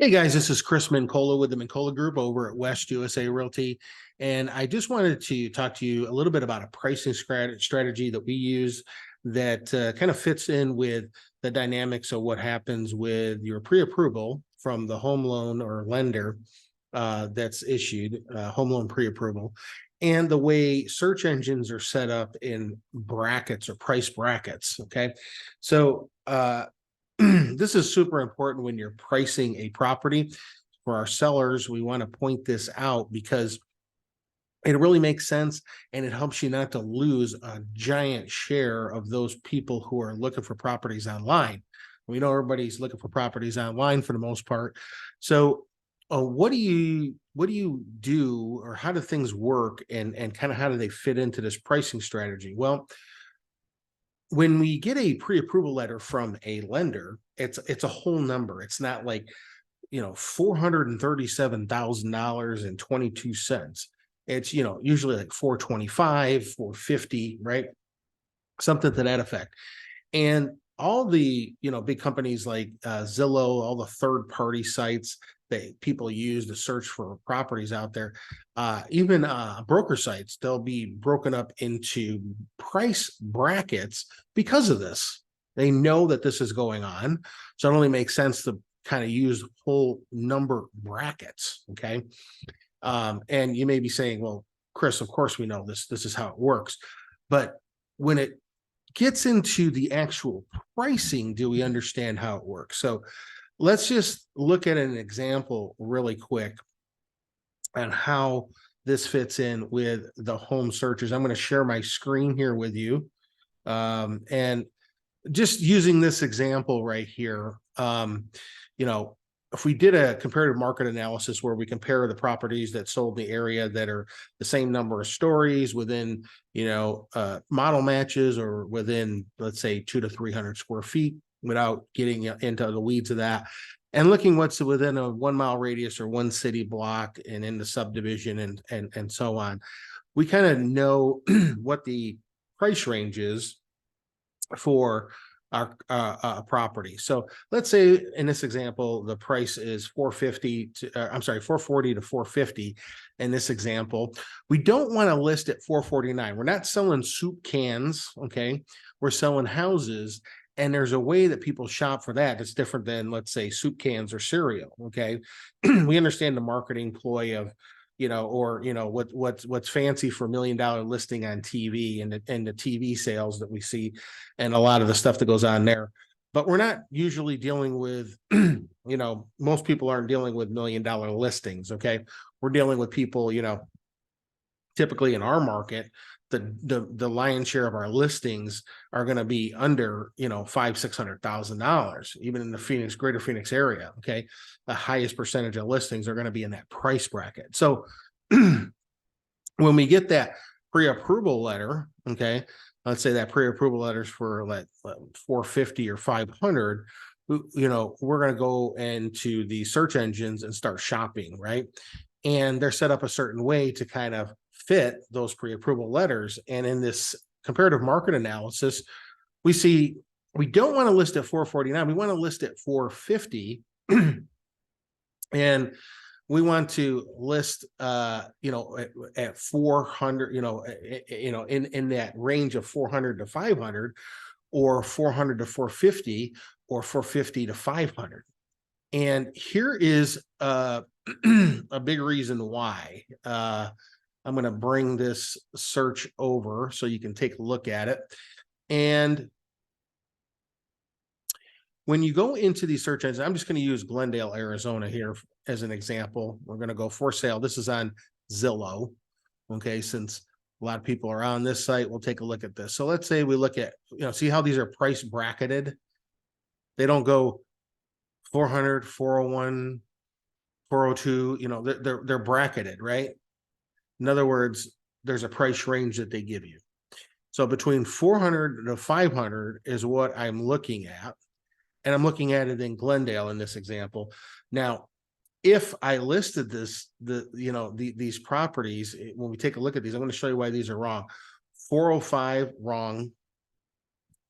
Hey guys, this is Chris Mincola with the Mincola Group over at West USA Realty. And I just wanted to talk to you a little bit about a pricing strategy that we use that kind of fits in with the dynamics of what happens with your pre-approval from the home loan or lender that's issued, home loan pre-approval, and the way search engines are set up in brackets or price brackets. Okay. So, this is super important when you're pricing a property. For our sellers, we want to point this out because it really makes sense and it helps you not to lose a giant share of those people who are looking for properties online. We know everybody's looking for properties online for the most part. So what do you do, or how do things work, and kind of how do they fit into this pricing strategy? Well, when we get a pre-approval letter from a lender, it's a whole number. It's not like, $437,000.22. It's, usually like 425, 450, right? Something to that effect. And all the, big companies like Zillow, all the third party sites that people use to search for properties out there, even broker sites, they'll be broken up into price brackets because of this. They know that this is going on. So it only makes sense to kind of use whole number brackets. Okay. And you may be saying, well, Chris, of course we know this. This is how it works. But when it gets into the actual pricing, do we understand how it works? So let's just look at an example really quick on how this fits in with the home searches. I'm going to share my screen here with you. And just using this example right here, if we did a comparative market analysis where we compare the properties that sold in the area that are the same number of stories within, model matches, or within, let's say, 200 to 300 square feet, without getting into the weeds of that, and looking what's within a 1 mile radius or one city block and in the subdivision and so on, we kind of know what the price range is for our property. So let's say in this example, the price is 440 to 450. In this example, we don't want to list at 449. We're not selling soup cans. Okay. We're selling houses. And there's a way that people shop for that. It's different than, let's say, soup cans or cereal. Okay. We understand the marketing ploy of, what's fancy for $1 million listing on TV, and the TV sales that we see, and a lot of the stuff that goes on there. But we're not usually dealing with, most people aren't dealing with $1 million listings. Okay. We're dealing with people, typically in our market, the lion's share of our listings are going to be under, $500,000-$600,000, even in the greater Phoenix area. Okay. The highest percentage of listings are going to be in that price bracket. So when we get that pre-approval letter, okay, let's say that pre-approval letters for like 450 or 500, we're going to go into the search engines and start shopping, right? And they're set up a certain way to kind of fit those pre-approval letters. And in this comparative market analysis, we see we don't want to list at 449. We want to list at 450. And we want to list, at 400, in that range of 400 to 500, or 400 to 450, or 450 to 500. And here is a big reason why. I'm going to bring this search over so you can take a look at it. And when you go into these search engines, I'm just going to use Glendale, Arizona here as an example. We're going to go for sale. This is on Zillow. Okay. Since a lot of people are on this site, we'll take a look at this. So let's say we look at, see how these are price bracketed. They don't go 400, 401, 402, they're bracketed, right? In other words, there's a price range that they give you. So between 400 to 500 is what I'm looking at. And I'm looking at it in Glendale in this example. Now, if I listed these properties, when we take a look at these, I'm going to show you why these are wrong. 405, wrong.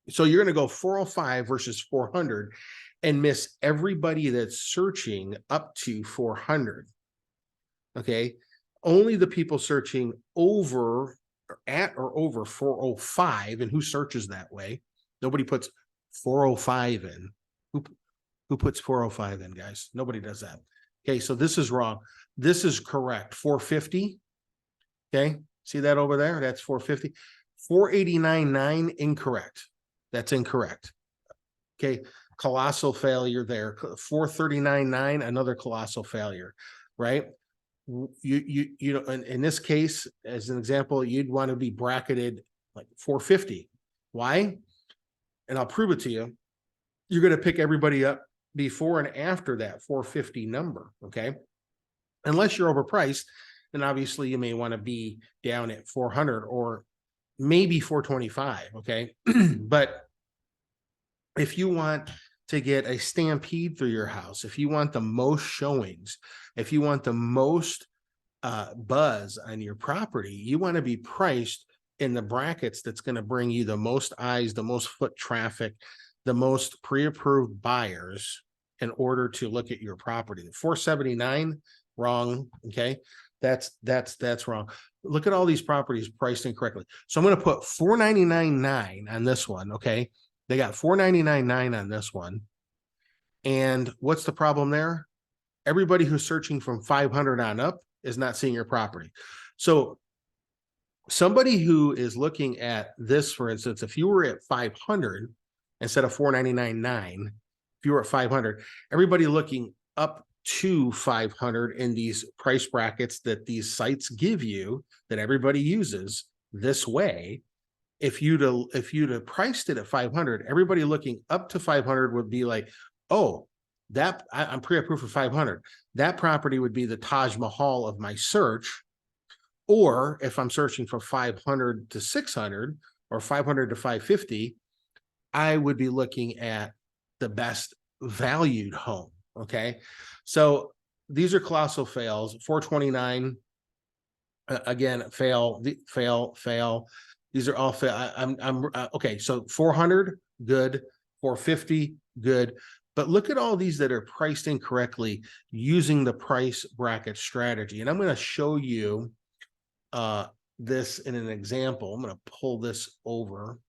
So you're going to go 405 versus 400 and miss everybody that's searching up to 400. Okay. Only the people searching over or at or over 405. And who searches that way? Nobody puts 405 in. Who puts 405 in, guys? Nobody does that. Okay. So this is wrong. This is correct. 450. Okay. See that over there? That's 450. 489.9 incorrect. That's incorrect. Okay. Colossal failure there. 439.9, another colossal failure, right? You know, in this case, as an example, you'd want to be bracketed like 450. Why? And I'll prove it to you. You're going to pick everybody up before and after that 450 number. Okay. Unless you're overpriced, then obviously you may want to be down at 400 or maybe 425. Okay. But if you want to get a stampede through your house, if you want the most showings, if you want the most buzz on your property, you want to be priced in the brackets that's going to bring you the most eyes, the most foot traffic, the most pre-approved buyers in order to look at your property. 479, wrong. Okay. That's wrong. Look at all these properties priced incorrectly. So I'm going to put 499.9 on this one. Okay. They got 499.9 on this one. And what's the problem there? Everybody who's searching from 500 on up is not seeing your property. So somebody who is looking at this, for instance, if you were at 500 instead of 499.9, if you were at 500, everybody looking up to 500 in these price brackets that these sites give you, that everybody uses this way, if you'd have priced it at 500, everybody looking up to 500 would be like, oh, that I'm pre-approved for 500. That property would be the Taj Mahal of my search. Or if I'm searching for 500 to 600 or 500 to 550, I would be looking at the best valued home. Okay. So these are colossal fails. 429, again, fail. These are all fail. I'm okay. So 400, good. 450, good. But look at all these that are priced incorrectly using the price bracket strategy. And I'm going to show you this in an example. I'm going to pull this over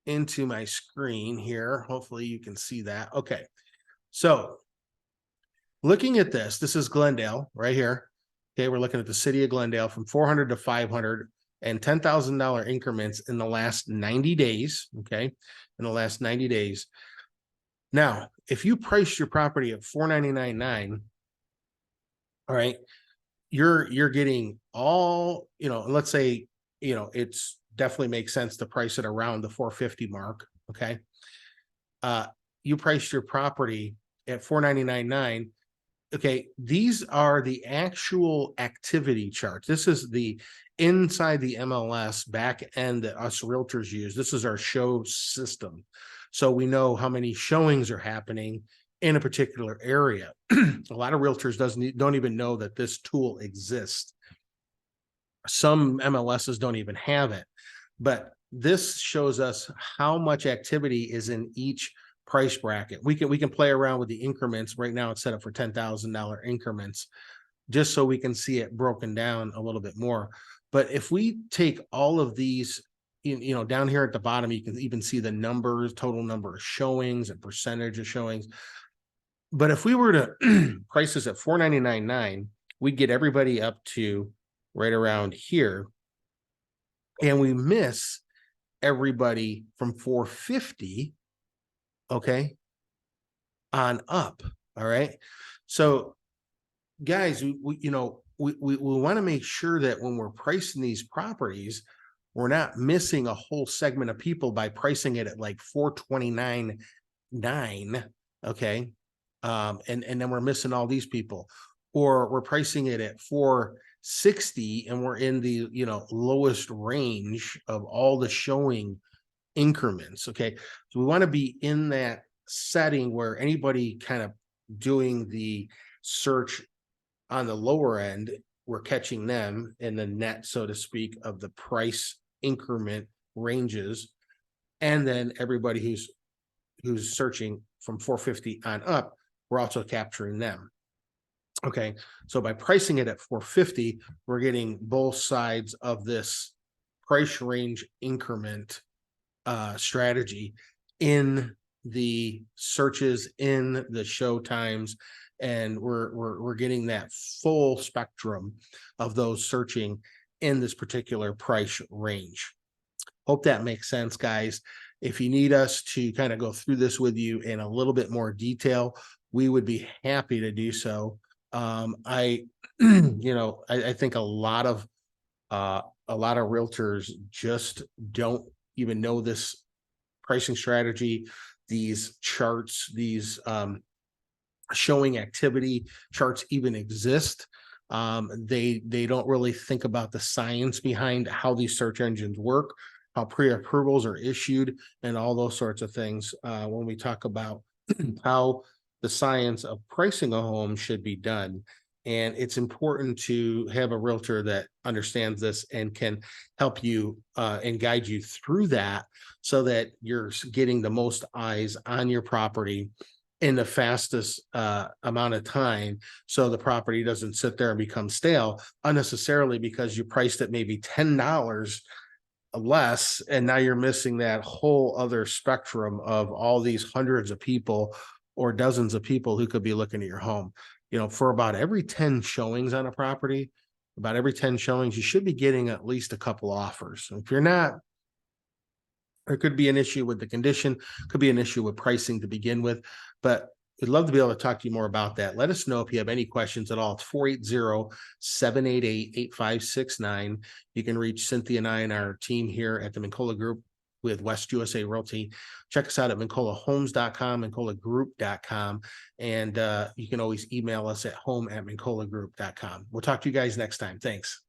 into my screen here. Hopefully you can see that. Okay. So looking at this, this is Glendale right here. Okay, we're looking at the city of Glendale from 400 to 500 and $10,000 increments in the last 90 days. Okay, in the last 90 days. Now, if you price your property at 499.9, all right, you're getting all, you know, let's say, you know, it's definitely makes sense to price it around the 450 mark. Okay, you priced your property at 499.9. Okay, these are the actual activity charts. This is the inside the MLS back end that us realtors use. This is our show system. So we know how many showings are happening in a particular area. A lot of realtors don't even know that this tool exists. Some MLSs don't even have it, but this shows us how much activity is in each price bracket. We can play around with the increments. Right now it's set up for $10,000 increments, just so we can see it broken down a little bit more. But if we take all of these, you know, down here at the bottom, you can even see the numbers, total number of showings and percentage of showings. But if we were to price this at 499.9, we'd get everybody up to right around here. And we miss everybody from 450, okay, on up. All right. So guys, we want to make sure that when we're pricing these properties, we're not missing a whole segment of people by pricing it at like 429.9. Okay. And then we're missing all these people, or we're pricing it at 460 and we're in the, you know, lowest range of all the showing increments. Okay. So we want to be in that setting where anybody kind of doing the search on the lower end, we're catching them in the net, so to speak, of the price increment ranges. And then everybody who's searching from 450 on up, we're also capturing them. Okay, so by pricing it at 450, we're getting both sides of this price range increment strategy in the searches, in the show times, and we're getting that full spectrum of those searching in this particular price range. Hope that makes sense, guys. If you need us to kind of go through this with you in a little bit more detail, we would be happy to do so. I, I think a lot of realtors just don't even know this pricing strategy, these charts, these showing activity charts even exist. They don't really think about the science behind how these search engines work, how pre-approvals are issued, and all those sorts of things. When we talk about how the science of pricing a home should be done. And it's important to have a realtor that understands this and can help you and guide you through that so that you're getting the most eyes on your property in the fastest amount of time, so the property doesn't sit there and become stale unnecessarily because you priced it maybe $10 less, and now you're missing that whole other spectrum of all these hundreds of people or dozens of people who could be looking at your home. For about every 10 showings on a property, about every 10 showings, you should be getting at least a couple offers. If you're not, there could be an issue with the condition, could be an issue with pricing to begin with, but we'd love to be able to talk to you more about that. Let us know if you have any questions at all. It's 480-788-8569. You can reach Cynthia and I and our team here at the Mincola Group with West USA Realty. Check us out at mincolahomes.com, mincolagroup.com, and you can always email us at home@mincolagroup.com. We'll talk to you guys next time. Thanks.